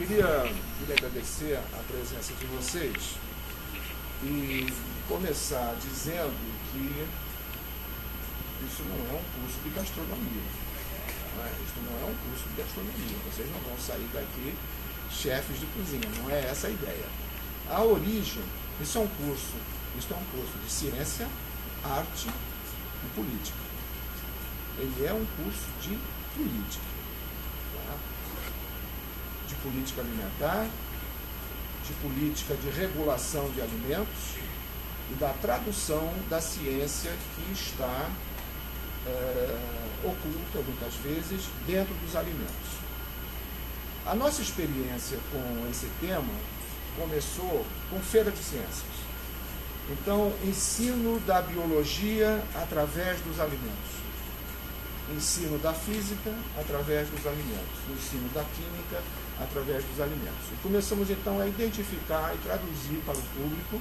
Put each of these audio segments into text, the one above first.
Queria agradecer a presença de vocês e começar dizendo que isso não é um curso de gastronomia. Isso não é um curso de gastronomia. Vocês não vão sair daqui chefes de cozinha, não é essa a ideia. A origem, isso é um curso de ciência, arte e política. Ele é um curso de política. Tá? De política alimentar, de política de regulação de alimentos e da tradução da ciência que está oculta, muitas vezes, dentro dos alimentos. A nossa experiência com esse tema começou com Feira de Ciências. Então, ensino da biologia através dos alimentos. Ensino da física através dos alimentos. Ensino da química através dos alimentos. E começamos, então, a identificar e traduzir para o público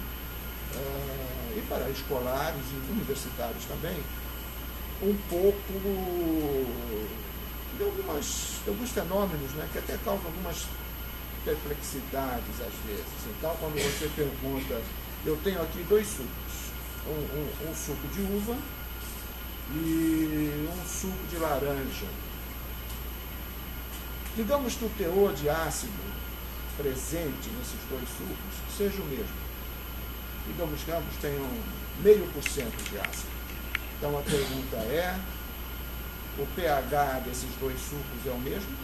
e para escolares e universitários também, um pouco de alguns fenômenos, né, que até causam algumas perplexidades às vezes. Então, quando você pergunta, eu tenho aqui 2 sucos, um suco de uva e um suco de laranja. Digamos que o teor de ácido presente nesses 2 sucos seja o mesmo. Digamos que ambos tenham 0,5% de ácido. Então a pergunta é, o pH desses 2 sucos é o mesmo?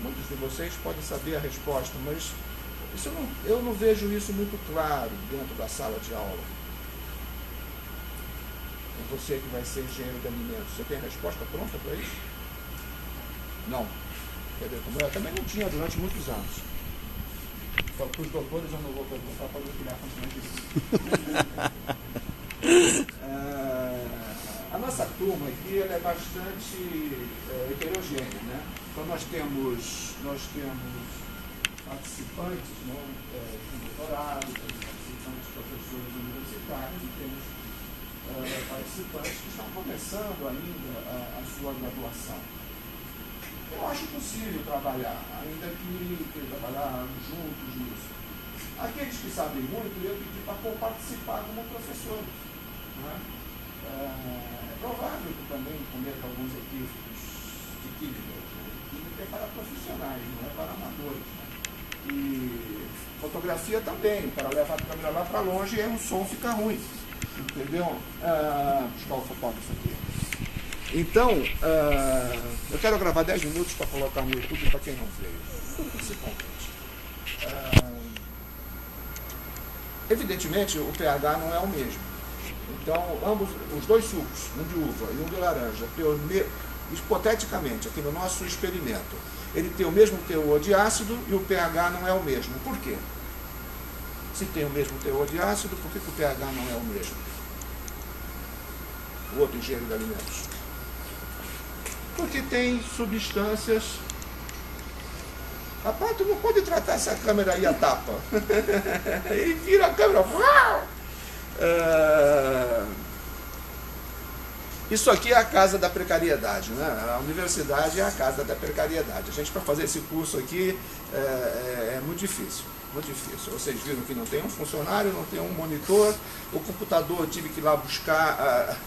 Muitos de vocês podem saber a resposta, mas eu não vejo isso muito claro dentro da sala de aula. Você que vai ser engenheiro de alimentos, você tem a resposta pronta para isso? Não. Quer ver como eu também não tinha durante muitos anos. Só para os doutores eu não vou perguntar para não criar constrangimento. A nossa turma aqui ela é bastante heterogênea, né? Então nós temos participantes, né, com doutorado, temos participantes professores universitários, e temos participantes que estão começando ainda a sua graduação. Eu acho possível trabalhar, ainda que trabalhar juntos nisso. Aqueles que sabem muito, eu pedi para participar como professores. Né? É provável que também cometa alguns equívocos de química. Química é para profissionais, não é para amadores. Né? E fotografia também, para levar a câmera lá para longe e aí o som fica ruim. Entendeu? Buscar o fotógrafo aqui. Então, eu quero gravar 10 minutos para colocar no YouTube para quem não veio. Principalmente. Evidentemente, o pH não é o mesmo. Então, os 2 sucos, um de uva e um de laranja, hipoteticamente, aqui no nosso experimento, ele tem o mesmo teor de ácido e o pH não é o mesmo. Por quê? Se tem o mesmo teor de ácido, por que o pH não é o mesmo? O outro engenheiro de alimentos. Porque tem substâncias... Rapaz, tu não pode tratar essa câmera aí a tapa. Ele vira a câmera... Isso aqui é a casa da precariedade, né? A universidade é a casa da precariedade. A gente, para fazer esse curso aqui, é muito difícil. Muito difícil. Vocês viram que não tem um funcionário, não tem um monitor. O computador, eu tive que ir lá buscar,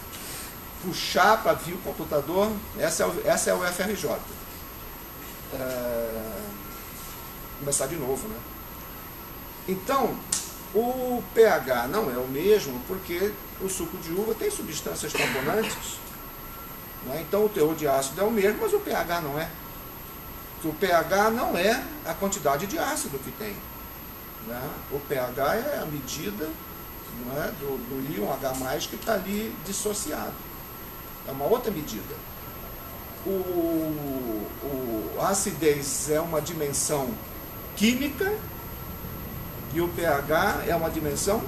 puxar para vir o computador. Essa é o FRJ. Começar de novo, né? Então, o pH não é o mesmo porque o suco de uva tem substâncias componentes. Né? Então, o teor de ácido é o mesmo, mas o pH não é. O pH não é a quantidade de ácido que tem. Né? O pH é a medida, não é, do íon H+, que está ali dissociado. É uma outra medida. A acidez é uma dimensão química e o pH é uma dimensão,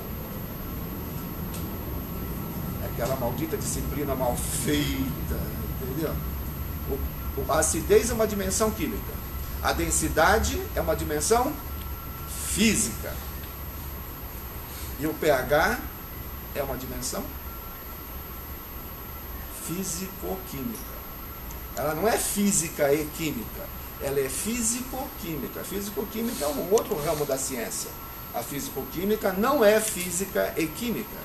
aquela maldita disciplina mal feita, entendeu? A acidez é uma dimensão química. A densidade é uma dimensão física. E o pH é uma dimensão físico-química. Ela não é física e química, ela é físico-química. Físico-química é um outro ramo da ciência. A físico-química não é física e química.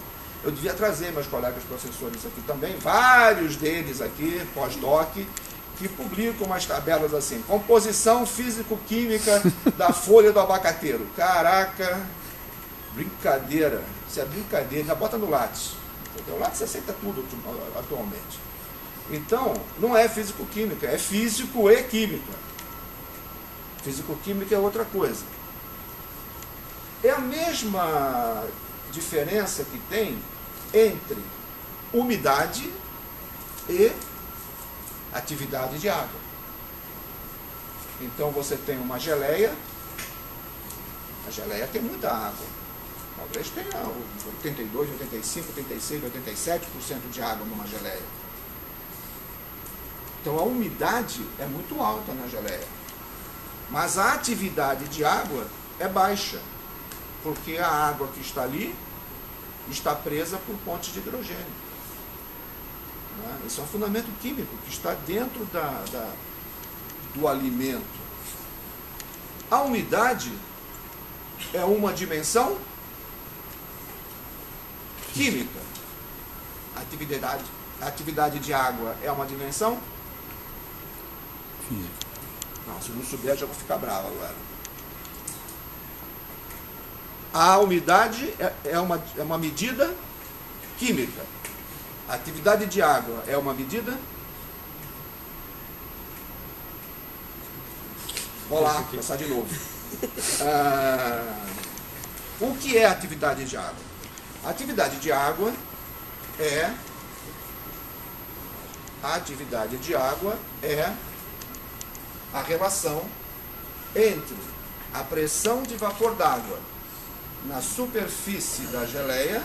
Eu devia trazer meus colegas professores aqui também, vários deles aqui, pós-doc, que publicam umas tabelas assim, composição físico-química da folha do abacateiro. Caraca, brincadeira, isso é brincadeira, ainda bota no Lattes. O Lattes aceita tudo atualmente. Então, não é físico-química, é físico e química. Físico-química é outra coisa. É a mesma diferença que tem entre umidade e atividade de água. Então você tem uma geleia, a geleia tem muita água. Talvez tenha 82, 85, 86, 87% de água numa geleia. Então a umidade é muito alta na geleia. Mas a atividade de água é baixa, porque a água que está ali está presa por pontes de hidrogênio. Isso é um fundamento químico que está dentro do alimento. A umidade é uma dimensão química. A atividade de água é uma dimensão física. Não, se não souber, já vou ficar bravo agora. A umidade é uma medida química. A atividade de água é uma medida? Vou lá, começar de novo. O que é atividade de água? A atividade de água é a relação entre a pressão de vapor d'água na superfície da geleia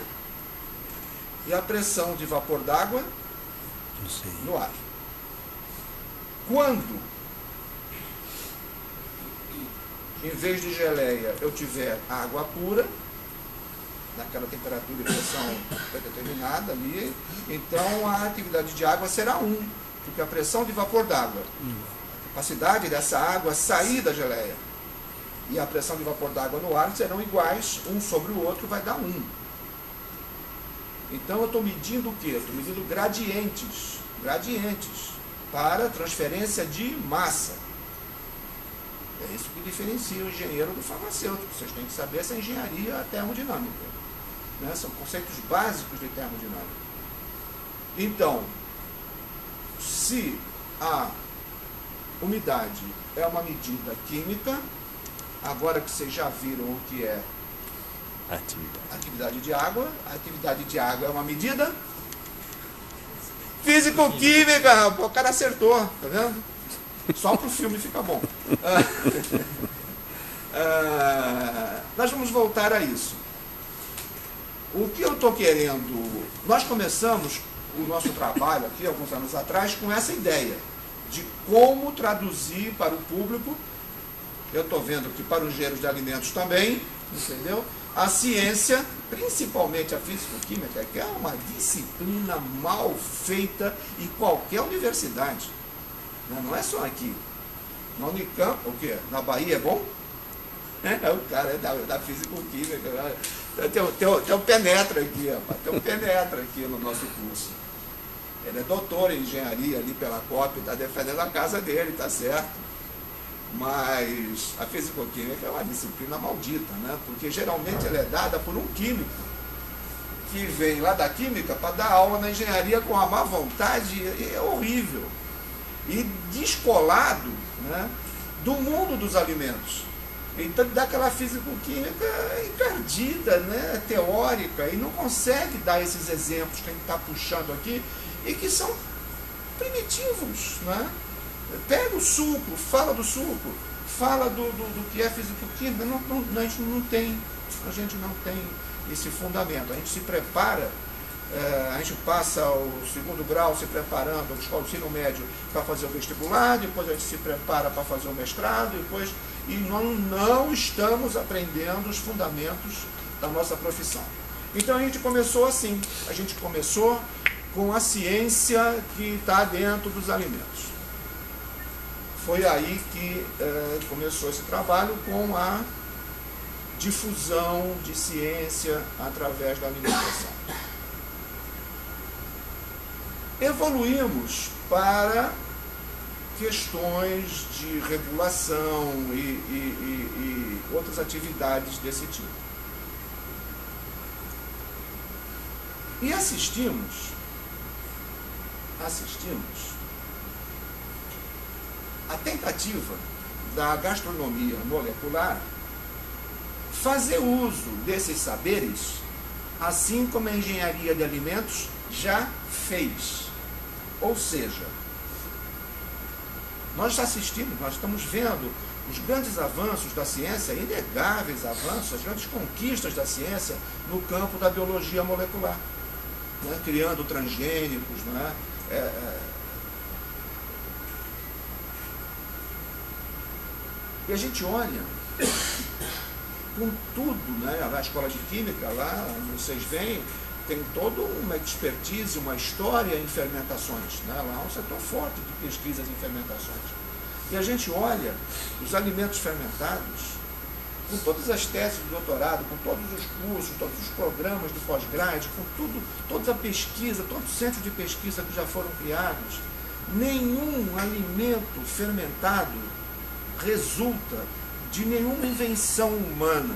e a pressão de vapor d'água no ar. Quando, em vez de geleia, eu tiver água pura, naquela temperatura e pressão determinada ali, então a atividade de água será 1, porque a pressão de vapor d'água, a capacidade dessa água sair da geleia e a pressão de vapor d'água no ar serão iguais, um sobre o outro vai dar 1. Então eu estou medindo o quê? Estou medindo gradientes para transferência de massa. É isso que diferencia o engenheiro do farmacêutico. Vocês têm que saber essa engenharia termodinâmica. Né? São conceitos básicos de termodinâmica. Então, se a umidade é uma medida química, agora que vocês já viram o que é atividade de água, a atividade de água é uma medida físico-química. O cara acertou, tá vendo? Só para o filme fica bom. Nós vamos voltar a isso. O que eu estou querendo... Nós começamos o nosso trabalho aqui, alguns anos atrás, com essa ideia de como traduzir para o público, eu estou vendo que para os engenheiros de alimentos também, entendeu? A ciência, principalmente a físico-química, que é uma disciplina mal feita em qualquer universidade. Não é só aqui. Na Unicamp, o quê? Na Bahia é bom? O cara é da físico-química. Tem um penetra aqui, rapaz. Tem um penetra aqui no nosso curso. Ele é doutor em engenharia ali pela COP, está defendendo a casa dele, está certo. Mas a físico-química é uma disciplina maldita, né? Porque geralmente ela é dada por um químico que vem lá da química para dar aula na engenharia com a má vontade, é horrível. E descolado, né, do mundo dos alimentos. Então dá aquela físico-química encardida, né, teórica, e não consegue dar esses exemplos que a gente está puxando aqui e que são primitivos, né? Pega o suco, fala do suco, fala do que é físico-química. A gente não tem esse fundamento. A gente se prepara, a gente passa o segundo grau se preparando, a escola do ensino médio para fazer o vestibular, depois a gente se prepara para fazer o mestrado, e não estamos aprendendo os fundamentos da nossa profissão. Então a gente começou assim, a gente começou com a ciência que está dentro dos alimentos. foi aí que começou esse trabalho com a difusão de ciência através da alimentação. Evoluímos para questões de regulação e outras atividades desse tipo. E assistimos a tentativa da gastronomia molecular fazer uso desses saberes, assim como a engenharia de alimentos já fez. Ou seja, nós assistimos, nós estamos vendo os grandes avanços da ciência, inegáveis avanços, as grandes conquistas da ciência no campo da biologia molecular, né? Criando transgênicos, né? E a gente olha com tudo, né? Na escola de química, lá vocês veem, tem toda uma expertise, uma história em fermentações, né? Lá é um setor forte de pesquisas em fermentações. E a gente olha os alimentos fermentados, com todas as teses de doutorado, com todos os cursos, todos os programas de pós-grade, com tudo, toda a pesquisa, todos os centros de pesquisa que já foram criados, nenhum alimento fermentado resulta de nenhuma invenção humana,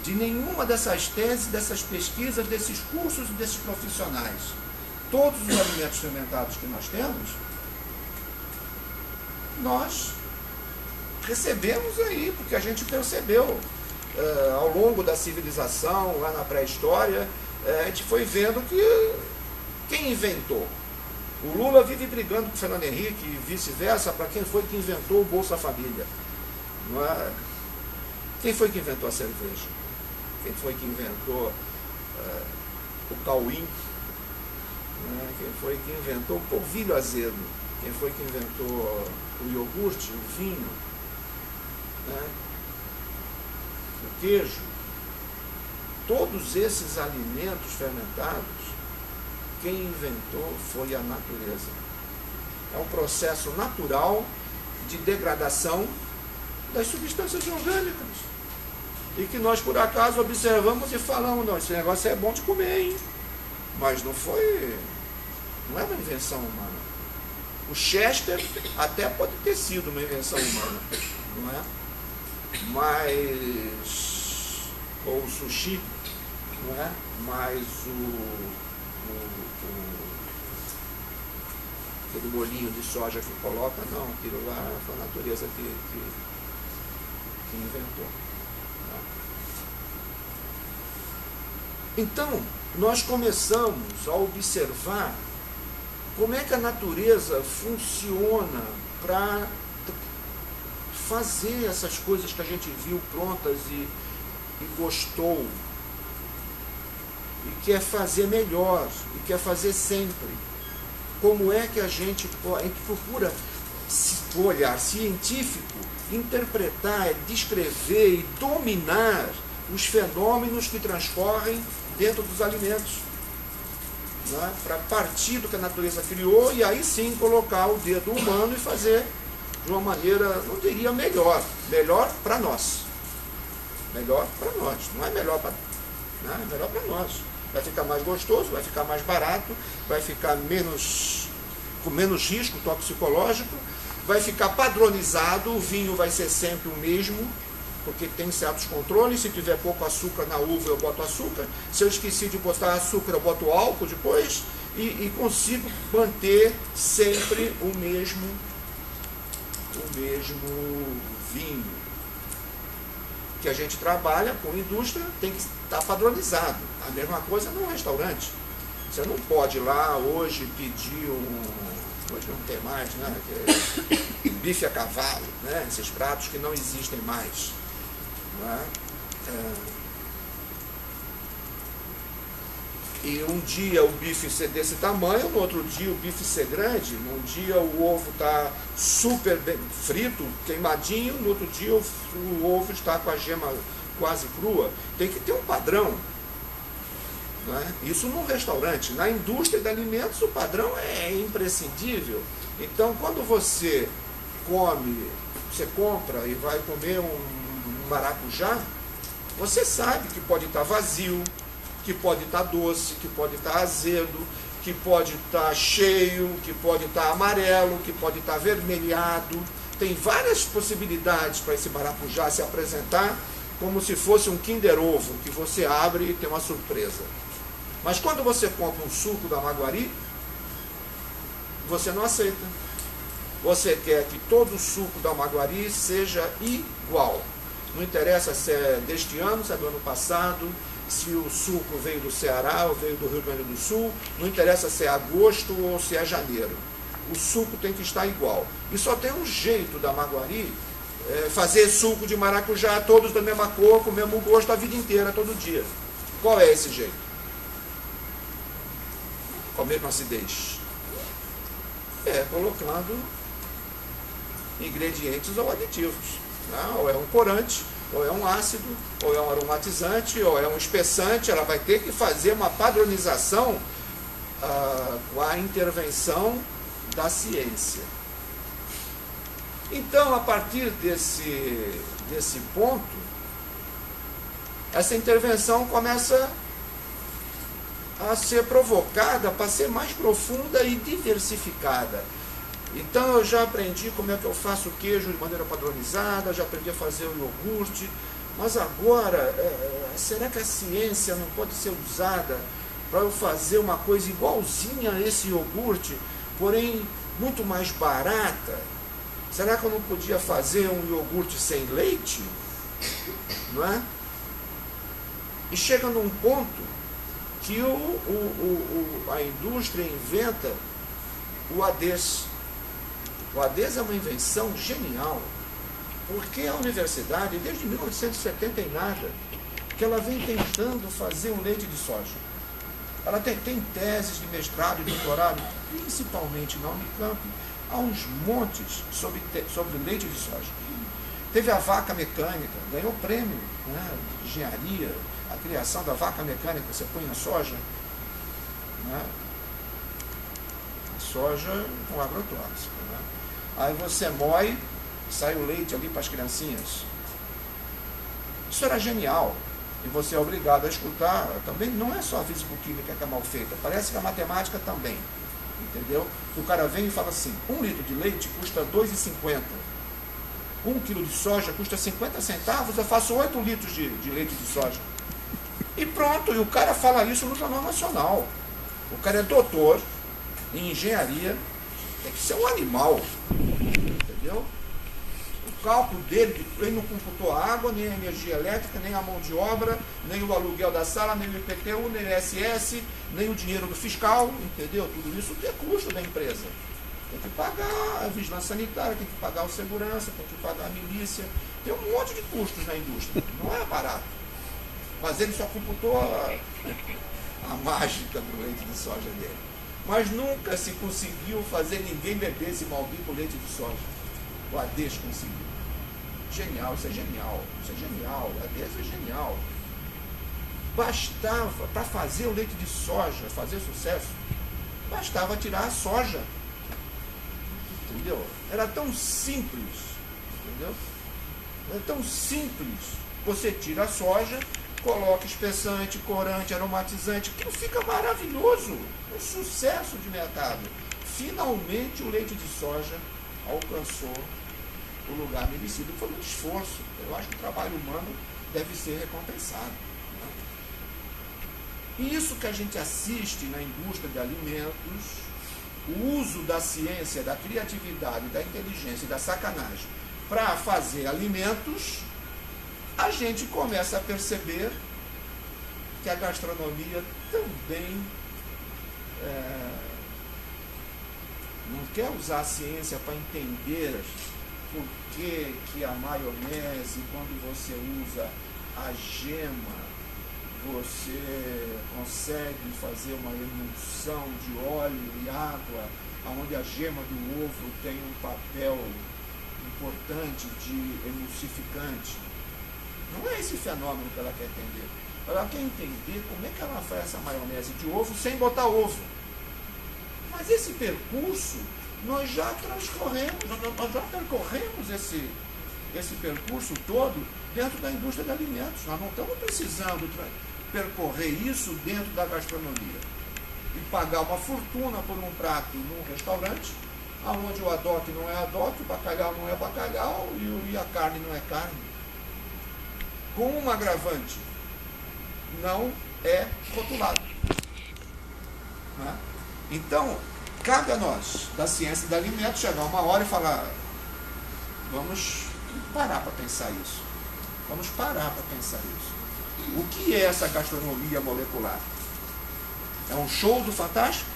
de nenhuma dessas teses, dessas pesquisas, desses cursos e desses profissionais. Todos os alimentos fermentados que nós temos, nós recebemos aí, porque a gente percebeu ao longo da civilização, lá na pré-história, a gente foi vendo que quem inventou? O Lula vive brigando com o Fernando Henrique e vice-versa para quem foi que inventou o Bolsa Família. Não é? Quem foi que inventou a cerveja? Quem foi que inventou o cauim? Quem foi que inventou o polvilho azedo? Quem foi que inventou o iogurte, o vinho? O queijo? Todos esses alimentos fermentados, quem inventou foi a natureza. É um processo natural de degradação das substâncias orgânicas. E que nós, por acaso, observamos e falamos, não, esse negócio é bom de comer, hein? Mas não é uma invenção humana. O Chester até pode ter sido uma invenção humana, não é? Mas, ou o sushi, não é? Mas aquele bolinho de soja que coloca, não, aquilo lá foi a natureza que inventou. Então, nós começamos a observar como é que a natureza funciona para fazer essas coisas que a gente viu prontas e gostou, e quer fazer melhor, e quer fazer sempre. Como é que a gente procura, com olhar científico, interpretar, descrever e dominar os fenômenos que transcorrem dentro dos alimentos, né? Para partir do que a natureza criou e aí sim colocar o dedo humano e fazer de uma maneira, não diria melhor para nós. Melhor para nós, não é melhor para, né? É melhor para nós. Vai ficar mais gostoso, vai ficar mais barato, vai ficar com menos risco toxicológico, vai ficar padronizado, o vinho vai ser sempre o mesmo, porque tem certos controles. Se tiver pouco açúcar na uva, eu boto açúcar. Se eu esqueci de botar açúcar, eu boto álcool depois, e consigo manter sempre o mesmo vinho. Que a gente trabalha com indústria tem que estar padronizado. A mesma coisa num restaurante. Você não pode ir lá hoje pedir hoje não tem mais, né? Bife a cavalo, né? Esses pratos que não existem mais. Não é? E um dia o bife ser desse tamanho, no outro dia o bife ser grande, num dia o ovo está super bem frito, queimadinho, no outro dia o ovo está com a gema quase crua. Tem que ter um padrão. Não é? Isso num restaurante. Na indústria de alimentos o padrão é imprescindível. Então, quando você você compra e vai comer um maracujá, você sabe que pode estar vazio, que pode estar doce, que pode estar azedo, que pode estar cheio, que pode estar amarelo, que pode estar avermelhado. Tem várias possibilidades para esse maracujá se apresentar como se fosse um Kinder Ovo, que você abre e tem uma surpresa. Mas quando você compra um suco da Maguari, você não aceita. Você quer que todo o suco da Maguari seja igual. Não interessa se é deste ano, se é do ano passado, se o suco veio do Ceará ou veio do Rio Grande do Sul, não interessa se é agosto ou se é janeiro. O suco tem que estar igual. E só tem um jeito da Maguari fazer suco de maracujá, todos da mesma cor, com o mesmo gosto a vida inteira, todo dia. Qual é esse jeito? Com a mesma acidez. Colocando ingredientes ou aditivos. Ou é um corante, ou é um ácido, ou é um aromatizante, ou é um espessante. Ela vai ter que fazer uma padronização com a intervenção da ciência. Então, a partir desse ponto, essa intervenção começa a ser provocada para ser mais profunda e diversificada. Então eu já aprendi como é que eu faço o queijo de maneira padronizada, já aprendi a fazer o iogurte, mas agora, será que a ciência não pode ser usada para eu fazer uma coisa igualzinha a esse iogurte, porém muito mais barata? Será que eu não podia fazer um iogurte sem leite? Não é? E chega num ponto que a indústria inventa o ADES. O ADES é uma invenção genial, porque a universidade, desde 1970 e nada, que ela vem tentando fazer um leite de soja. Ela tem teses de mestrado e doutorado, principalmente na Unicamp, há uns montes sobre leite de soja. Teve a vaca mecânica, ganhou prêmio, né, de engenharia, a criação da vaca mecânica, você põe a soja, né, soja com agrotóxico, né? Aí você moe, sai o leite ali para as criancinhas. Isso era genial. E você é obrigado a escutar. Também não é só a físico-química que é mal feita, parece que a matemática também. Entendeu? O cara vem e fala assim: 1 litro de leite custa R$ 2,50. 1 quilo de soja custa 50 centavos, eu faço 8 litros de leite de soja. E pronto, e o cara fala isso no Jornal Nacional. O cara é doutor em engenharia, tem que ser um animal, entendeu? O cálculo dele, ele não computou a água, nem a energia elétrica, nem a mão de obra, nem o aluguel da sala, nem o IPTU, nem o ISS, nem o dinheiro do fiscal, entendeu? Tudo isso é custo da empresa. Tem que pagar a vigilância sanitária, tem que pagar o segurança, tem que pagar a milícia, tem um monte de custos na indústria, não é barato. Mas ele só computou a mágica do leite de soja dele. Mas nunca se conseguiu fazer ninguém beber esse maldito leite de soja. O ADES conseguiu. Genial, isso é genial. Isso é genial. O ADES é genial. Bastava, para fazer o leite de soja, fazer sucesso, bastava tirar a soja. Entendeu? Era tão simples. Entendeu? Era tão simples. Você tira a soja, coloca espessante, corante, aromatizante, aquilo fica maravilhoso, um sucesso de mercado. Finalmente o leite de soja alcançou o lugar merecido. Foi um esforço. Eu acho que o trabalho humano deve ser recompensado. Né? E isso que a gente assiste na indústria de alimentos, o uso da ciência, da criatividade, da inteligência e da sacanagem para fazer alimentos, a gente começa a perceber que a gastronomia também não quer usar a ciência para entender por que a maionese, quando você usa a gema, você consegue fazer uma emulsão de óleo e água, onde a gema do ovo tem um papel importante de emulsificante. Não é esse fenômeno que ela quer entender. Ela quer entender como é que ela faz essa maionese de ovo sem botar ovo. Mas esse percurso nós já transcorremos, nós já percorremos esse percurso todo dentro da indústria de alimentos. Nós não estamos precisando percorrer isso dentro da gastronomia e pagar uma fortuna por um prato num restaurante, onde o adote não é adote, o bacalhau não é bacalhau e a carne não é carne. Com um agravante, não é rotulado. Né? Então, cabe a nós, da ciência de alimentos, chegar uma hora e falar, vamos parar para pensar isso. Vamos parar para pensar isso. O que é essa gastronomia molecular? É um show do Fantástico?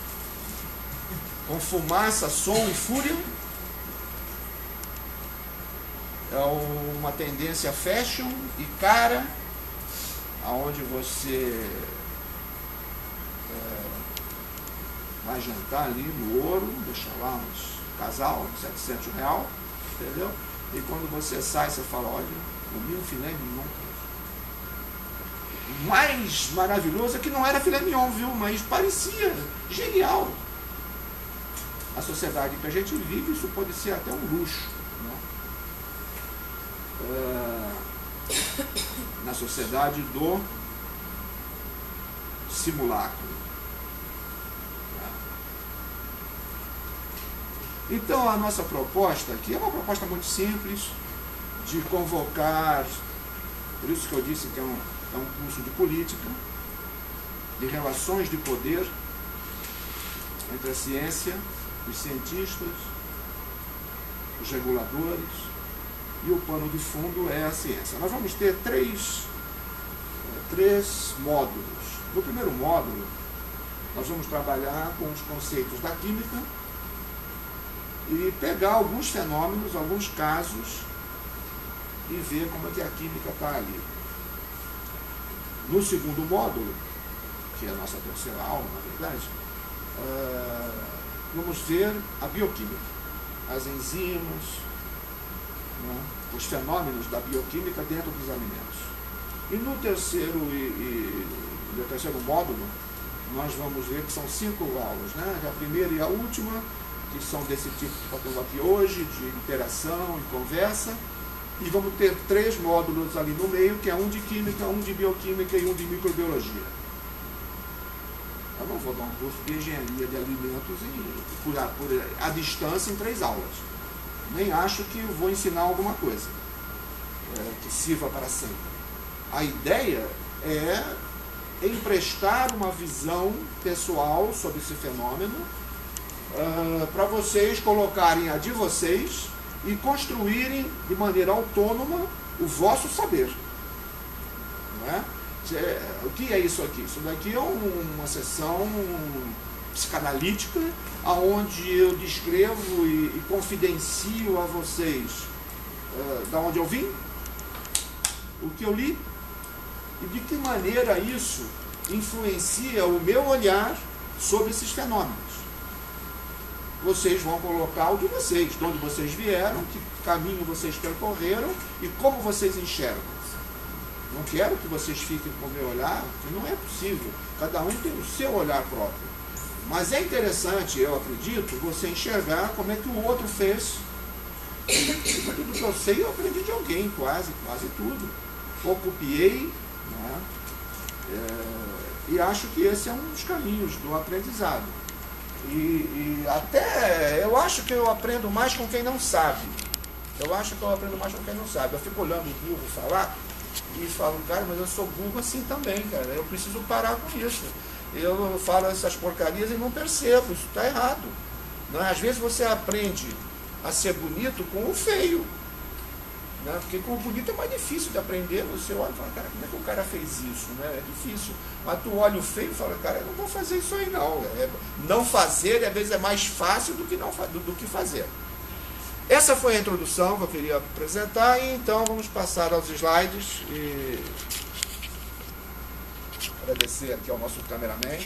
Com fumaça, som e fúria? É uma tendência fashion e cara, aonde você vai jantar ali no Ouro, deixa lá uns casal, R$700, entendeu? E quando você sai, você fala, olha, comi um filé mignon. O mais maravilhoso é que não era filé mignon, viu? Mas parecia genial. A sociedade que a gente vive, isso pode ser até um luxo. Né? Na sociedade do simulacro. Então, a nossa proposta aqui é uma proposta muito simples, de convocar, por isso que eu disse que é um curso de política, de relações de poder entre a ciência, os cientistas, os reguladores, e o pano de fundo é a ciência. Nós vamos ter três módulos. No primeiro módulo, nós vamos trabalhar com os conceitos da química, e pegar alguns fenômenos, alguns casos, e ver como é que a química está ali. No segundo módulo, que é a nossa terceira aula, na verdade, vamos ver a bioquímica, as enzimas, né, os fenômenos da bioquímica dentro dos alimentos. E no terceiro módulo, nós vamos ver que são 5 aulas, né? A primeira e a última, que são desse tipo que está tendo aqui hoje, de interação e conversa, e vamos ter 3 módulos ali no meio, que é um de química, um de bioquímica e um de microbiologia. Eu não vou dar um curso de engenharia de alimentos por a distância em 3 aulas. Nem acho que eu vou ensinar alguma coisa que sirva para sempre. A ideia é emprestar uma visão pessoal sobre esse fenômeno, para vocês colocarem a de vocês e construírem de maneira autônoma o vosso saber. Não é? O que é isso aqui? Isso daqui é uma sessão psicanalítica, onde eu descrevo e confidencio a vocês da onde eu vim, o que eu li, e de que maneira isso influencia o meu olhar sobre esses fenômenos. Vocês vão colocar o de vocês, de onde vocês vieram, que caminho vocês percorreram e como vocês enxergam. Não quero que vocês fiquem com o meu olhar, porque não é possível. Cada um tem o seu olhar próprio. Mas é interessante, eu acredito, você enxergar como é que o outro fez. Tudo que eu sei, eu aprendi de alguém, quase tudo. Ou copiei, né? E acho que esse é um dos caminhos do aprendizado. E até eu acho que eu aprendo mais com quem não sabe. Eu fico olhando o burro falar e falo, cara, mas eu sou burro assim também, cara. Eu preciso parar com isso. Eu falo essas porcarias e não percebo, isso está errado. Não é? Às vezes você aprende a ser bonito com o feio. Né? Porque com o bonito é mais difícil de aprender. Você olha e fala, cara, como é que o cara fez isso? Né? É difícil. Mas tu olha o feio e fala, cara, eu não vou fazer isso aí não. Não fazer, às vezes, é mais fácil do que fazer. Essa foi a introdução que eu queria apresentar, e então vamos passar aos slides. E agradecer aqui ao nosso cameraman.